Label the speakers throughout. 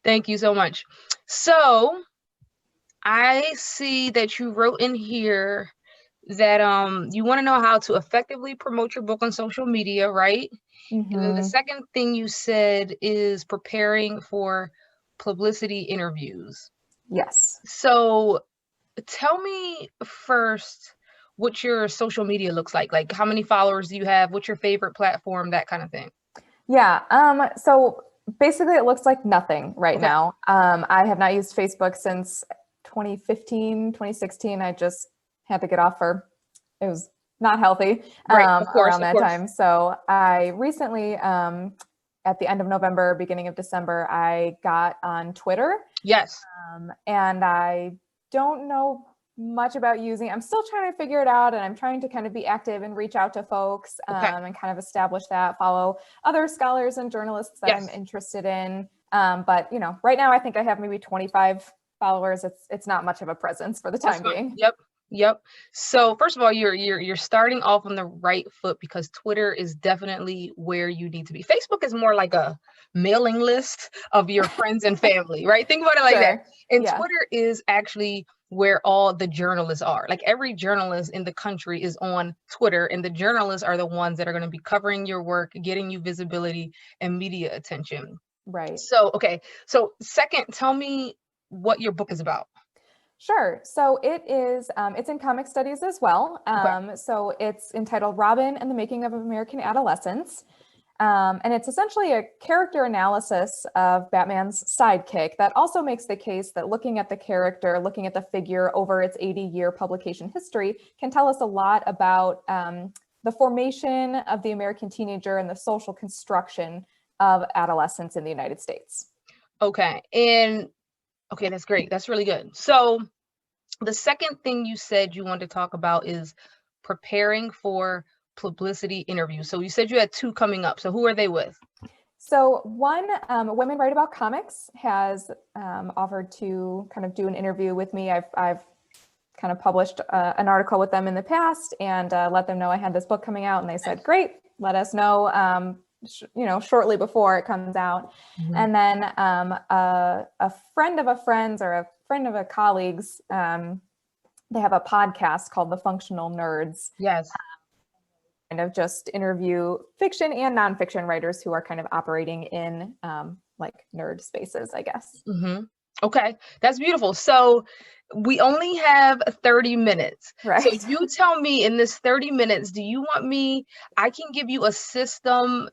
Speaker 1: Thank you so much. So I see that you wrote in here that you want to know how to effectively promote your book on social media, right? And then the
Speaker 2: Hmm.
Speaker 1: second thing you said is preparing for publicity interviews.
Speaker 2: Yes.
Speaker 1: So tell me first what your social media looks like. Like how many followers do you have? What's your favorite platform? That kind of thing.
Speaker 2: Yeah. So basically it looks like nothing right
Speaker 1: Okay.
Speaker 2: now. I have not used Facebook since 2015, 2016. I just had to get off for, it was not healthy
Speaker 1: Right. Of course.
Speaker 2: around
Speaker 1: Of
Speaker 2: that
Speaker 1: course.
Speaker 2: time. So I recently, at the end of November, beginning of December, I got on Twitter.
Speaker 1: Yes.
Speaker 2: And I don't know much about using. I'm still trying to figure it out, and I'm trying to kind of be active and reach out to folks
Speaker 1: Okay.
Speaker 2: and kind of establish that. Follow other scholars and journalists that I'm
Speaker 1: Yes.
Speaker 2: interested in. But right now I think I have maybe 25 followers. It's not much of a presence for the
Speaker 1: That's
Speaker 2: time
Speaker 1: fine.
Speaker 2: being.
Speaker 1: Yep. Yep. So first of all, you're starting off on the right foot because Twitter is definitely where you need to be. Facebook is more like a mailing list of your friends and family, right? Think about it like that.
Speaker 2: Sure.
Speaker 1: And
Speaker 2: Yeah.
Speaker 1: Twitter is actually where all the journalists are. Like every journalist in the country is on Twitter, and the journalists are the ones that are going to be covering your work, getting you visibility and media attention.
Speaker 2: Right.
Speaker 1: So, okay. So, second, tell me what your book is about.
Speaker 2: Sure. So it is, it's in comic studies as well.
Speaker 1: Okay.
Speaker 2: So it's entitled Robin and the Making of American Adolescence. And it's essentially a character analysis of Batman's sidekick that also makes the case that looking at the character, looking at the figure over its 80-year publication history can tell us a lot about the formation of the American teenager and the social construction of adolescence in the United States.
Speaker 1: Okay. And okay, that's great. That's really good. So, the second thing you said you wanted to talk about is preparing for publicity interviews. So, you said you had two coming up. So, who are they with?
Speaker 2: So one, Women Write About Comics has offered to kind of do an interview with me. I've kind of published an article with them in the past and let them know I had this book coming out, and they said, "Great, let us know." Shortly before it comes out.
Speaker 1: Mhm.
Speaker 2: And then a friend of a friend's or a friend of a colleague's, they have a podcast called The Functional Nerds,
Speaker 1: Yes.
Speaker 2: kind of just interview fiction and nonfiction writers who are kind of operating in like nerd spaces, I guess.
Speaker 1: Hmm. Okay, that's beautiful. So we only have 30 minutes. So
Speaker 2: Right.
Speaker 1: you tell me in this 30 minutes, do you want me, I can give you a system.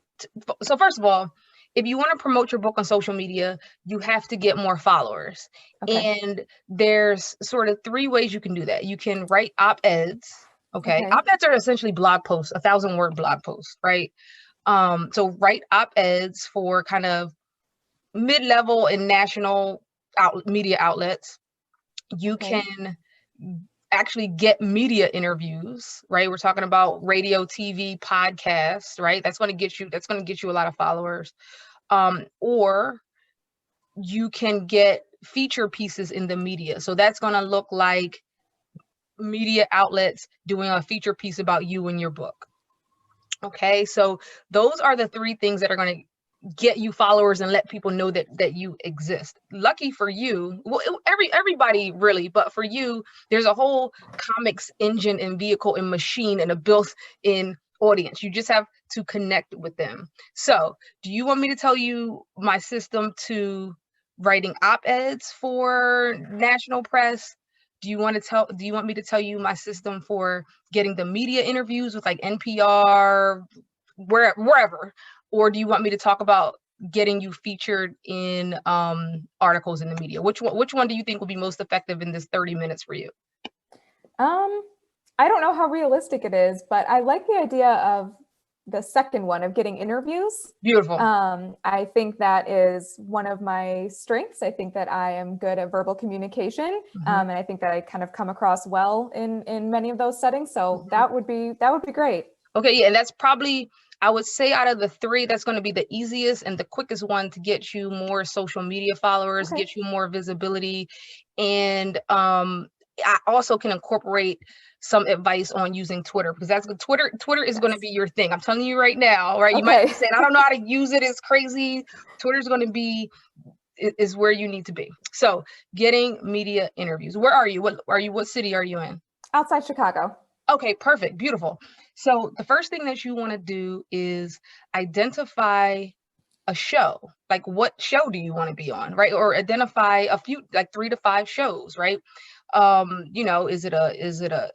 Speaker 1: So first of all, if you want to promote your book on social media, you have to get more followers.
Speaker 2: Okay.
Speaker 1: And there's sort of three ways you can do that. You can write op-eds. Okay.
Speaker 2: Okay.
Speaker 1: Op-eds are essentially blog posts, 1,000-word blog posts, right? So write op-eds for kind of mid-level and national media outlets. You
Speaker 2: Okay.
Speaker 1: can actually get media interviews, right? We're talking about radio, TV, podcasts, right? That's going to get you a lot of followers. Or you can get feature pieces in the media. So that's going to look like media outlets doing a feature piece about you and your book. Okay, so those are the three things that are going to get you followers and let people know that you exist. Lucky for you, well, everybody really, but for you, there's a whole comics engine and vehicle and machine and a built-in audience. You just have to connect with them. So, do you want me to tell you my system to writing op-eds for national press? Do you want me to tell you my system for getting the media interviews with like NPR, wherever? Or do you want me to talk about getting you featured in articles in the media? Which one do you think will be most effective in this 30 minutes for you?
Speaker 2: Um, I don't know how realistic it is, but I like the idea of the second one of getting interviews.
Speaker 1: Beautiful.
Speaker 2: I think that is one of my strengths. I think that I am good at verbal communication,
Speaker 1: Mhm,
Speaker 2: and I think that I kind of come across well in many of those settings. So
Speaker 1: mhm.
Speaker 2: that would be great.
Speaker 1: Okay, yeah, and that's probably, I would say, out of the three, that's going to be the easiest and the quickest one to get you more social media followers,
Speaker 2: Okay.
Speaker 1: get you more visibility. And I also can incorporate some advice on using Twitter, because that's Twitter is going to
Speaker 2: Yes.
Speaker 1: be your thing. I'm telling you right now, right? You might
Speaker 2: Okay.
Speaker 1: be saying, I don't know how to use it, it's crazy. Twitter's going to be is where you need to be. So getting media interviews. Where are you? What city are you in?
Speaker 2: Outside Chicago.
Speaker 1: Okay, perfect. Beautiful. So the first thing that you want to do is identify a show. Like, what show do you want to be on, right? Or identify a few, like 3 to 5 shows, right? Is it a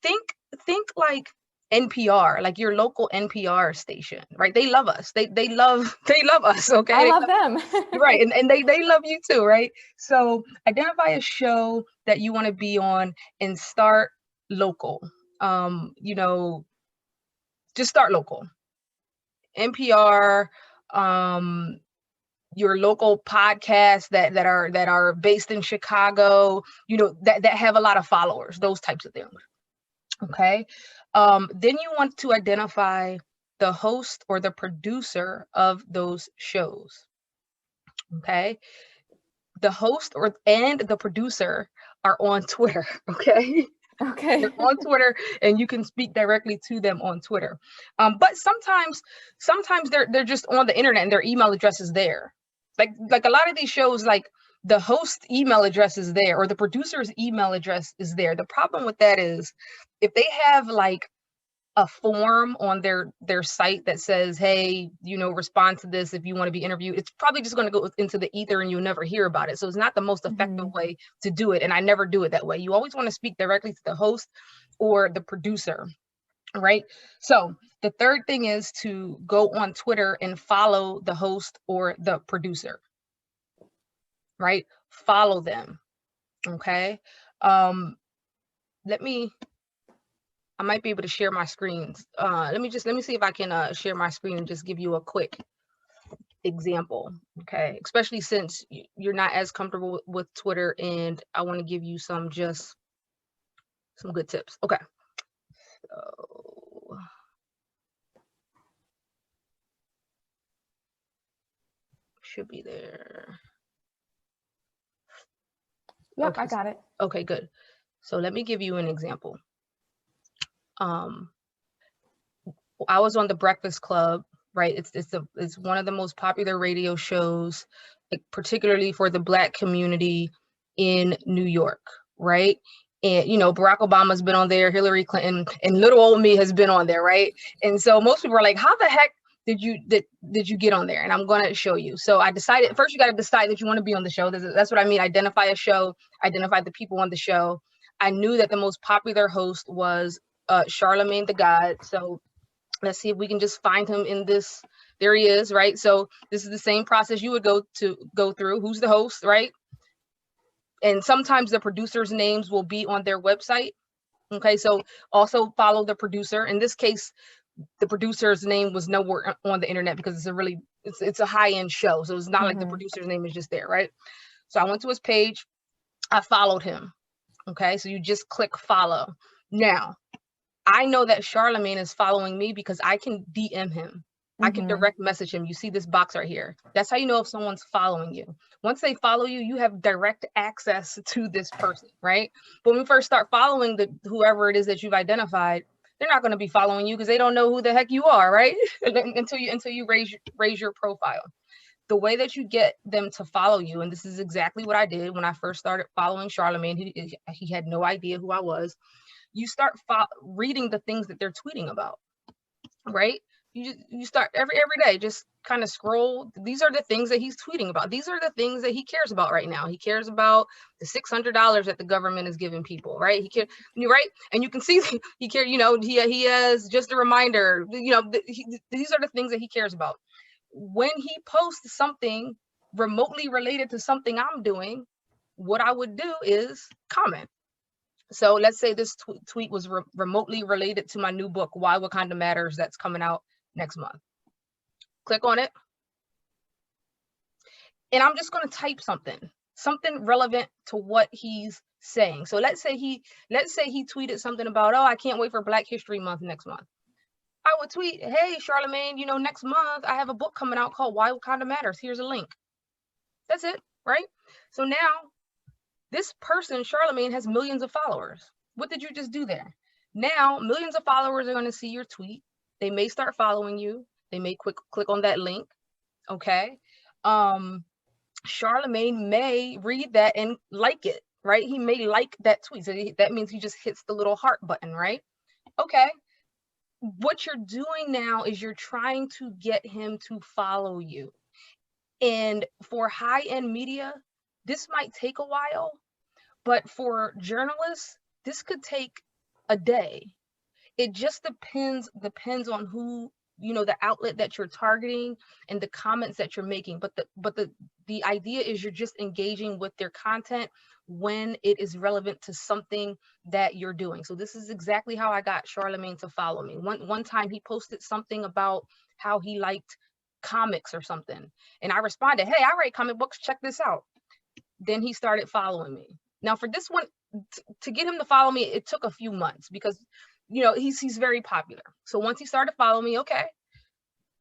Speaker 1: think like NPR, like your local NPR station, right? They love us. They love us, okay?
Speaker 2: I love them.
Speaker 1: Right. And they love you too, right? So identify a show that you want to be on and start local. Just start local. NPR, your local podcasts that are based in Chicago, that have a lot of followers, those types of things. Okay. Then you want to identify the host or the producer of those shows. Okay. The host and the producer are on Twitter. Okay.
Speaker 2: Okay.
Speaker 1: They're on Twitter, and you can speak directly to them on Twitter. But sometimes they're just on the internet and their email address is there. Like a lot of these shows, like the host email address is there or the producer's email address is there. The problem with that is if they have like a form on their site that says, hey, respond to this if you want to be interviewed, it's probably just going to go into the ether and you'll never hear about it. So it's not the most effective way to do it. And I never do it that way. You always want to speak directly to the host or the producer, right? So the third thing is to go on Twitter and follow the host or the producer, right? Follow them. Okay. I might be able to share my screens. Let me see if I can share my screen and just give you a quick example. Okay, especially since you're not as comfortable with Twitter, and I want to give you some good tips. Okay, so should be there.
Speaker 2: Yep,
Speaker 1: okay,
Speaker 2: I got it.
Speaker 1: Okay, good. So let me give you an example. I was on The Breakfast Club, right? It's one of the most popular radio shows, particularly for the Black community in New York, right? And Barack Obama's been on there, Hillary Clinton, and little old me has been on there, right? And so most people are like, how the heck did you get on there? And I'm going to show you. So I decided, first you got to decide that you want to be on the show. That's what I mean. Identify a show, identify the people on the show. I knew that the most popular host was Charlemagne the God. So let's see if we can just find him in this. There he is, right? So this is the same process you would go through. Who's the host, right? And sometimes the producers' names will be on their website. Okay, so also follow the producer. In this case, the producer's name was nowhere on the internet because it's a high-end show. So it's not like the producer's name is just there, right? So I went to his page. I followed him. Okay, so you just click follow. Now, I know that Charlemagne is following me because I can DM him. I can direct message him. You see this box right here. That's how you know if someone's following you. Once they follow you, you have direct access to this person, right? But when we first start following whoever it is that you've identified, they're not going to be following you because they don't know who the heck you are, right? until you raise your profile. The way that you get them to follow you, and this is exactly what I did when I first started following Charlemagne. He had no idea who I was. You start reading the things that they're tweeting about, right? You start every day, just kind of scroll. These are the things that he's tweeting about. These are the things that he cares about right now. He cares about the $600 that the government is giving people, right? Right? And you can see he cares, he has just a reminder, these are the things that he cares about. When he posts something remotely related to something I'm doing, what I would do is comment. So let's say this tweet was remotely related to my new book, Why Wakanda Matters, that's coming out next month. Click on it. And I'm just going to type something relevant to what he's saying. So let's say he tweeted something about, I can't wait for Black History Month next month. I would tweet, hey, Charlemagne, next month I have a book coming out called Why Wakanda Matters. Here's a link. That's it, right? So now this person, Charlemagne, has millions of followers. What did you just do there? Now, millions of followers are going to see your tweet. They may start following you. They may click on that link. Okay. Charlemagne may read that and like it, right? He may like that tweet. So that means he just hits the little heart button, right? Okay. What you're doing now is you're trying to get him to follow you. And for high-end media, this might take a while, but for journalists, this could take a day. It just depends on who, the outlet that you're targeting and the comments that you're making. But the idea is you're just engaging with their content when it is relevant to something that you're doing. So this is exactly how I got Charlemagne to follow me. One time he posted something about how he liked comics or something, and I responded, "Hey, I write comic books, check this out." Then he started following me. Now for this one, to get him to follow me, it took a few months because he's very popular. So once he started following me, okay,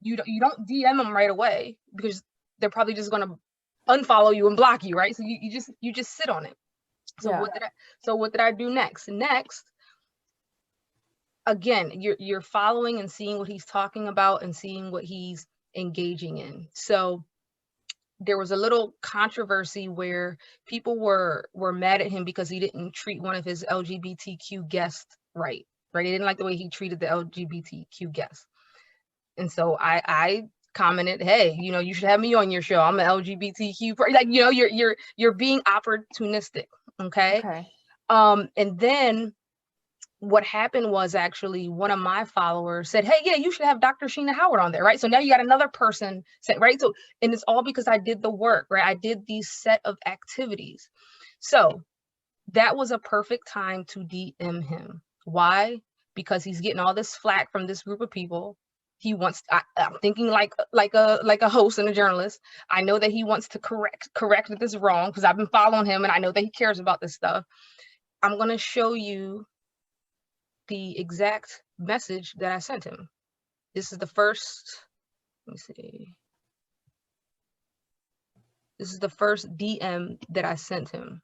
Speaker 1: you don't DM him right away because they're probably just gonna unfollow you and block you, right? So you just sit on it. So
Speaker 2: Yeah.
Speaker 1: what did I do next? Next, again, you're following and seeing what he's talking about and seeing what he's engaging in. So there was a little controversy where people were mad at him because he didn't treat one of his LGBTQ guests right. They didn't like the way he treated the LGBTQ guests. And so I commented, "Hey, you should have me on your show. I'm an LGBTQ like, you're being opportunistic." Okay.
Speaker 2: Okay.
Speaker 1: And then what happened was actually one of my followers said, "Hey, yeah, you should have Dr. Sheena Howard on there," right? So now you got another person saying, right? So, and it's all because I did the work, right? I did these set of activities. So that was a perfect time to DM him. Why? Because he's getting all this flack from this group of people. He wants, I'm thinking like a host and a journalist. I know that he wants to correct that this is wrong because I've been following him and I know that he cares about this stuff. I'm going to show you the exact message that I sent him. This is the first, let me see. This is the first DM that I sent him.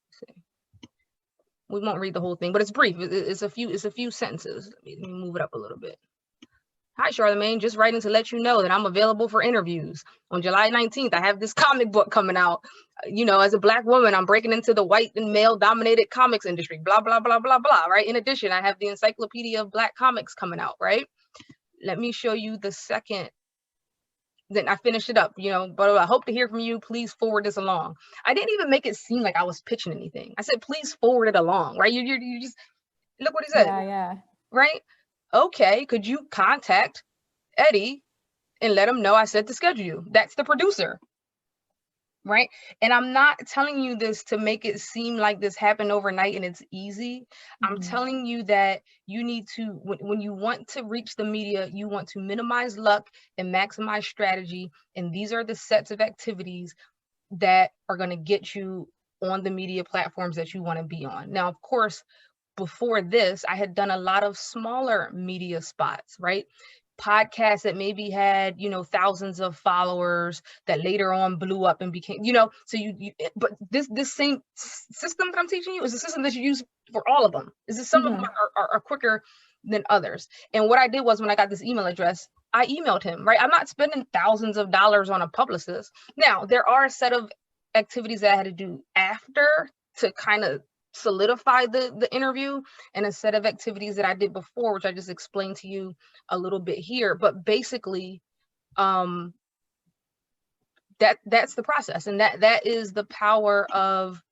Speaker 1: Let's see. We won't read the whole thing, but it's brief. It's a few sentences. Let me move it up a little bit. "Hi, Charlemagne, just writing to let you know that I'm available for interviews. On July 19th, I have this comic book coming out. As a Black woman, I'm breaking into the white and male-dominated comics industry, blah, blah, blah, blah, blah," right? In addition, I have the Encyclopedia of Black Comics coming out, right? Let me show you the second. Then I finished it up, but I hope to hear from you. Please forward this along. I didn't even make it seem like I was pitching anything. I said, please forward it along, right? You just, look what he said.
Speaker 2: Yeah.
Speaker 1: Right? "Okay, could you contact Eddie and let him know I said to schedule you?" That's the producer, right? And I'm not telling you this to make it seem like this happened overnight and it's easy. I'm telling you that you need to, when you want to reach the media, you want to minimize luck and maximize strategy. And these are the sets of activities that are going to get you on the media platforms that you want to be on. Now, of course, before this, I had done a lot of smaller media spots, right? Podcasts that maybe had, thousands of followers that later on blew up and became, so but this same system that I'm teaching you is a system that you use for all of them. Is that some of them are quicker than others. And what I did was when I got this email address, I emailed him, right? I'm not spending thousands of dollars on a publicist. Now, there are a set of activities that I had to do after to kind of solidify the interview, and a set of activities that I did before, which I just explained to you a little bit here. But basically, that's the process, and that is the power of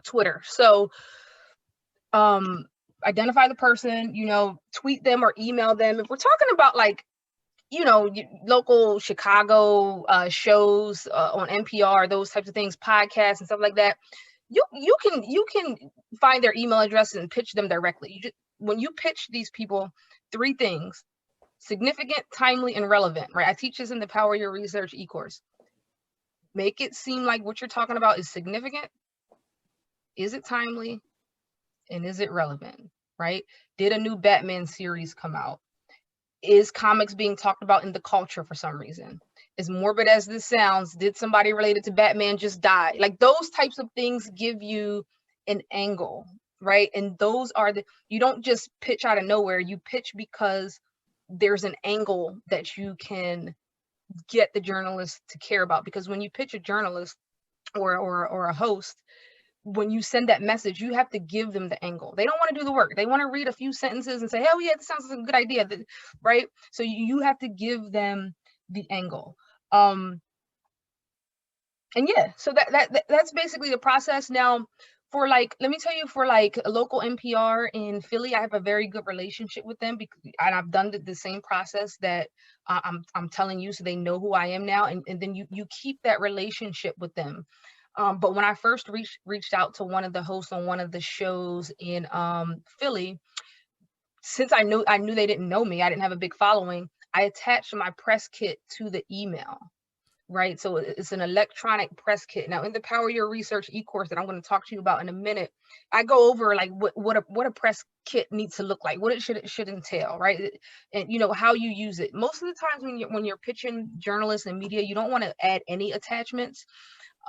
Speaker 1: Twitter. So identify the person, tweet them or email them. If we're talking about like local Chicago shows on NPR, those types of things, podcasts and stuff like that, you can find their email address and pitch them directly. When you pitch these people, 3 things: significant, timely, and relevant, right? I teach this in the Power Your Research e-course. Make it seem like what you're talking about is significant, is it timely, and is it relevant, right? Did a new Batman series come out? Is comics being talked about in the culture for some reason? As morbid as this sounds, did somebody related to Batman just die? Like those types of things give you an angle, right? And those are you don't just pitch out of nowhere. You pitch because there's an angle that you can get the journalist to care about. Because when you pitch a journalist or a host, when you send that message, you have to give them the angle. They don't want to do the work. They want to read a few sentences and say, oh yeah, this sounds like a good idea, right? So you have to give them the angle. And yeah, so that's basically the process. Now, for like, let me tell you, for like a local NPR in Philly, I have a very good relationship with them, and I've done the same process that I'm telling you, so they know who I am now, and then you keep that relationship with them. But when I first reached out to one of the hosts on one of the shows in Philly, since I knew they didn't know me, I didn't have a big following, I attached my press kit to the email. Right. So it's an electronic press kit. Now, in the Power Your Research e-course that I'm going to talk to you about in a minute, I go over like what a press kit needs to look like, what it should entail, right? And you know how you use it. Most of the times when you're pitching journalists and media, you don't want to add any attachments.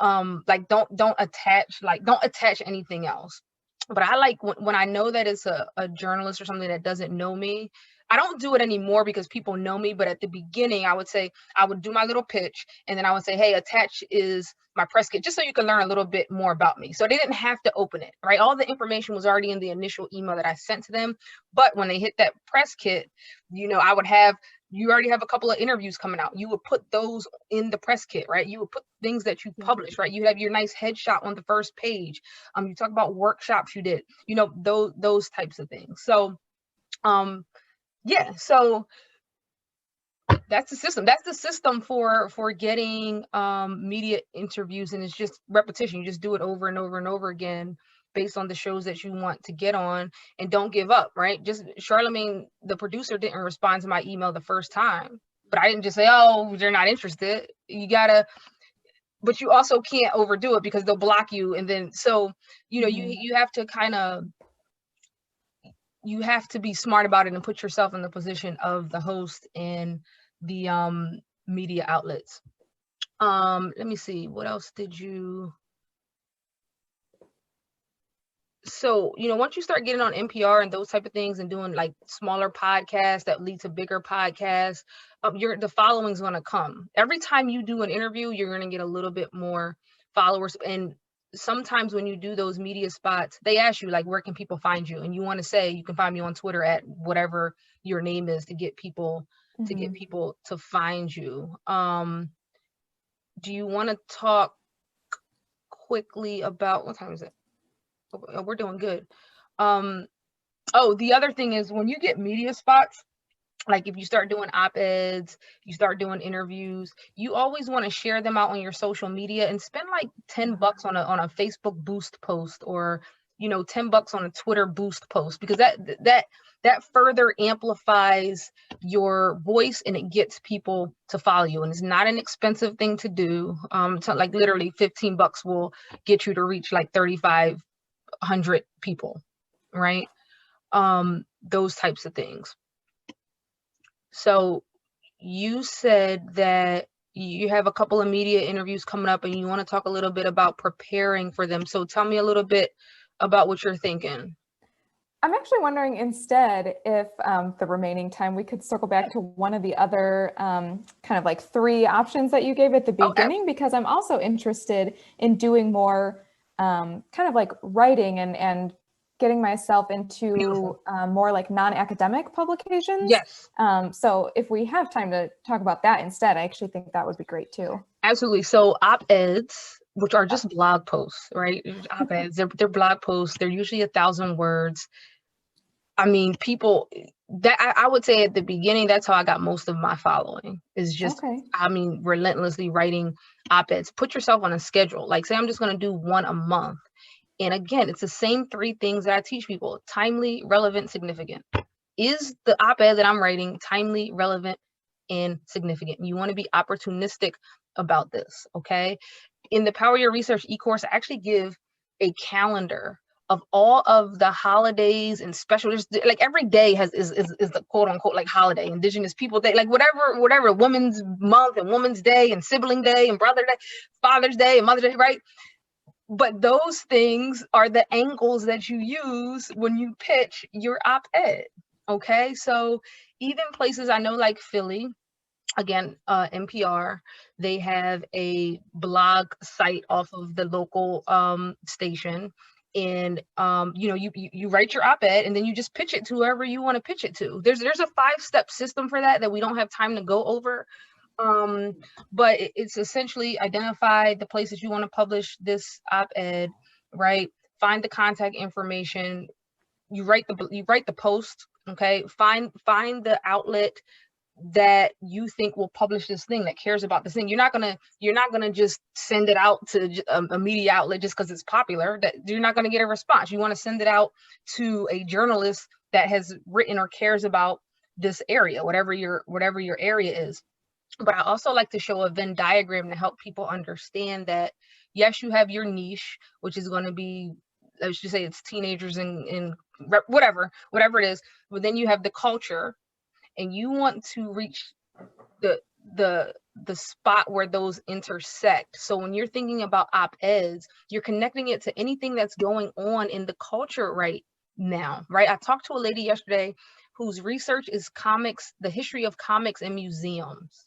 Speaker 1: Like don't attach anything else. But I like when I know that it's a journalist or something that doesn't know me. I don't do it anymore because people know me, but at the beginning I would do my little pitch, and then I would say, hey, attach is my press kit, just so you can learn a little bit more about me. So they didn't have to open it, right? All the information was already in the initial email that I sent to them. But when they hit that press kit, you know, you already have a couple of interviews coming out. You would put those in the press kit, right? You would put things that you publish, right? You have your nice headshot on the first page. You talk about workshops you did, you know, those types of things. So, yeah, so that's the system. That's the system for getting media interviews, and it's just repetition. You just do it over and over and over again based on the shows that you want to get on, and don't give up, right? Just Charlamagne, the producer, didn't respond to my email the first time, but I didn't just say, oh, they're not interested. You gotta, but you also can't overdo it because they'll block you, and then so you know you have to kind of, you have to be smart about it and put yourself in the position of the host and the media outlets. Let me see, what else did you? So, you know, once you start getting on NPR and those type of things and doing like smaller podcasts that lead to bigger podcasts, the following's going to come. Every time you do an interview, you're going to get a little bit more followers. And sometimes when you do those media spots, they ask you like, where can people find you? And you want to say, you can find me on Twitter at whatever your name is, to get people to find you. Do you want to talk quickly about, what time is it? Oh, we're doing good. Oh, the other thing is, when you get media spots, like if you start doing op-eds, you start doing interviews, you always want to share them out on your social media and spend like $10 on a Facebook boost post, or, you know, $10 on a Twitter boost post, because that further amplifies your voice and it gets people to follow you. And it's not an expensive thing to do. So like literally $15 will get you to reach like 3,500 people, right? Those types of things. So you said that you have a couple of media interviews coming up and you want to talk a little bit about preparing for them. So tell me a little bit about what you're thinking.
Speaker 2: I'm actually wondering instead if the remaining time we could circle back to one of the other kind of like 3 options that you gave at the beginning, because I'm also interested in doing more kind of like writing and getting myself into more like non-academic publications.
Speaker 1: Yes.
Speaker 2: So if we have time to talk about that instead, I actually think that would be great too.
Speaker 1: Absolutely. So op-eds, which are just blog posts, right? Op-eds, they're blog posts. They're usually 1,000 words. I mean, people that I would say at the beginning, that's how I got most of my following, is just, I mean, relentlessly writing op-eds. Put yourself on a schedule. Like, say I'm just going to do one a month. And again, it's the same 3 things that I teach people: timely, relevant, significant. Is the op-ed that I'm writing timely, relevant, and significant? You want to be opportunistic about this, okay? In the Power Your Research e-course, I actually give a calendar of all of the holidays and special, like every day is the quote unquote like holiday, Indigenous People Day, like whatever, Women's Month and Women's Day and Sibling Day and Brother Day, Father's Day and Mother's Day, right? But those things are the angles that you use when you pitch your op-ed, okay? So even places I know like Philly, again, NPR, they have a blog site off of the local station. And you write your op-ed and then you just pitch it to whoever you want to pitch it to. There's a 5-step system for that we don't have time to go over. But it's essentially identify the places you want to publish this op-ed, right? Find the contact information. You write the post, okay? Find the outlet that you think will publish this thing, that cares about this thing. You're not gonna just send it out to a media outlet just because it's popular. That you're not gonna get a response. You want to send it out to a journalist that has written or cares about this area, whatever your area is. But I also like to show a Venn diagram to help people understand that yes, you have your niche, which is going to be, let's just say it's teenagers in whatever it is. But then you have the culture, and you want to reach the spot where those intersect. So when you're thinking about op-eds, you're connecting it to anything that's going on in the culture right now, right? I talked to a lady yesterday whose research is comics, the history of comics in museums.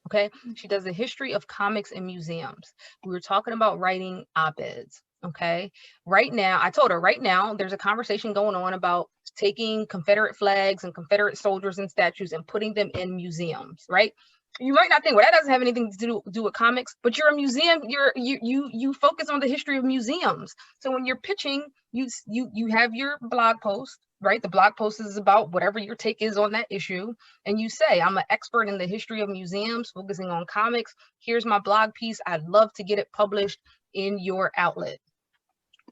Speaker 1: Okay, she does the history of comics in museums. We were talking about writing op-eds. Okay, right now, I told her right now there's a conversation going on about taking Confederate flags and Confederate soldiers and statues and putting them in museums, right? You might not think, well, that doesn't have anything to do with comics, but you're a museum. You focus on the history of museums. So when you're pitching, you have your blog post, right? The blog post is about whatever your take is on that issue, and you say, I'm an expert in the history of museums, focusing on comics. Here's my blog piece. I'd love to get it published in your outlet.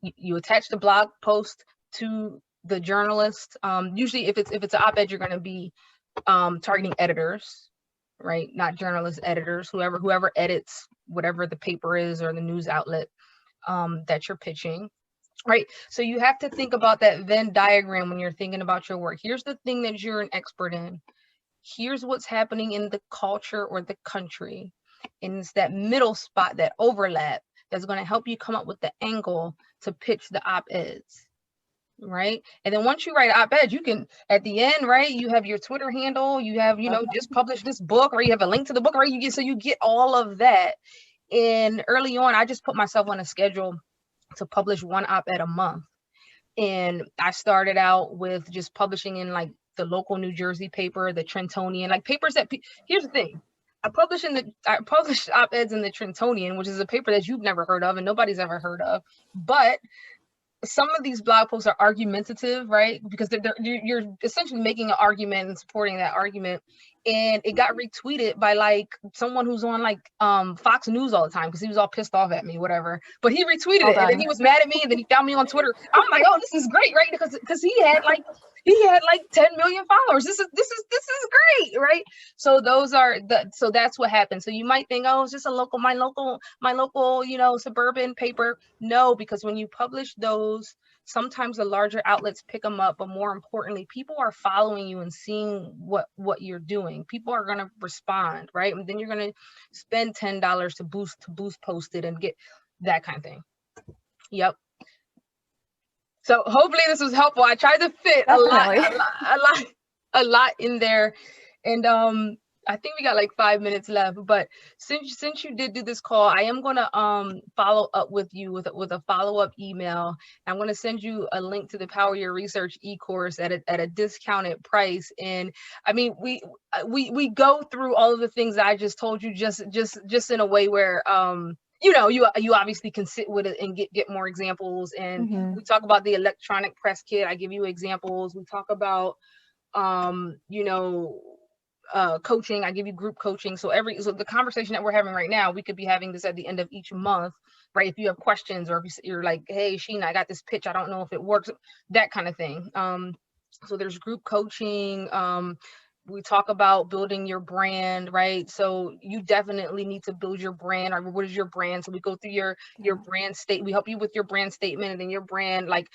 Speaker 1: You attach the blog post to the journalist. Usually, if it's an op-ed, you're going to be targeting editors, right? Not journalists, editors, whoever edits whatever the paper is or the news outlet that you're pitching, right? So you have to think about that Venn diagram when you're thinking about your work. Here's the thing that you're an expert in. Here's what's happening in the culture or the country. And it's that middle spot, that overlap, that's going to help you come up with the angle to pitch the op-eds. Right. And then once you write op-ed, you can, at the end, right, you have your Twitter handle, you have, just publish this book, or you have a link to the book, right? You get all of that. And early on, I just put myself on a schedule to publish one op-ed a month. And I started out with just publishing in like the local New Jersey paper, the Trentonian, like papers that, here's the thing. I published op-eds in the Trentonian, which is a paper that you've never heard of and nobody's ever heard of. But some of these blog posts are argumentative, right? Because you're essentially making an argument and supporting that argument. And it got retweeted by like someone who's on like Fox News all the time because he was all pissed off at me, whatever. But he retweeted it, and then he was mad at me, and then he found me on Twitter. I'm like, oh, this is great, right? Because he had like 10 million followers. This is great, right? So so that's what happened. So you might think, oh, it's just my local, suburban paper. No, because when you publish those, sometimes the larger outlets pick them up, but more importantly, people are following you and seeing what you're doing. People are going to respond, right? And then you're going to spend $10 to boost post it and get that kind of thing. Yep. So hopefully this was helpful. I tried to fit a lot in there, and I think we got like 5 minutes left. But since you did do this call, I am gonna follow up with you with a follow-up email. I'm gonna send you a link to the Power Your Research e-course at a discounted price. And I mean, we go through all of the things that I just told you, just in a way where you obviously can sit with it and get more examples. And we talk about the electronic press kit. I give you examples. We talk about coaching. I give you group coaching. So the conversation that we're having right now, we could be having this at the end of each month, right? If you have questions, or if you're like, hey, Sheena, I got this pitch, I don't know if it works, that kind of thing. So there's group coaching. We talk about building your brand, right? So you definitely need to build your brand. Or what is your brand? So we go through your brand state. We help you with your brand statement, and then your brand, like,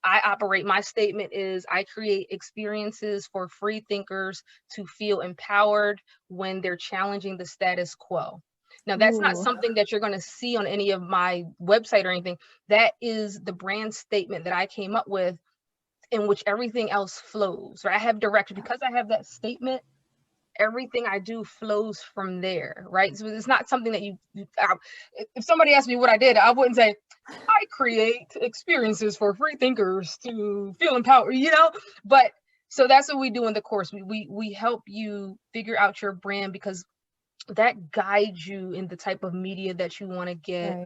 Speaker 1: I operate, my statement is I create experiences for free thinkers to feel empowered when they're challenging the status quo. Now, that's not something that you're going to see on any of my website or anything. That is the brand statement that I came up with, in which everything else flows, right? I have direction because I have that statement. everything I do flows from there, right? So it's not something that if somebody asked me what I did, I wouldn't say, I create experiences for free thinkers to feel empowered, but so that's what we do in the course. We help you figure out your brand, because that guides you in the type of media that you want to get,
Speaker 2: Right.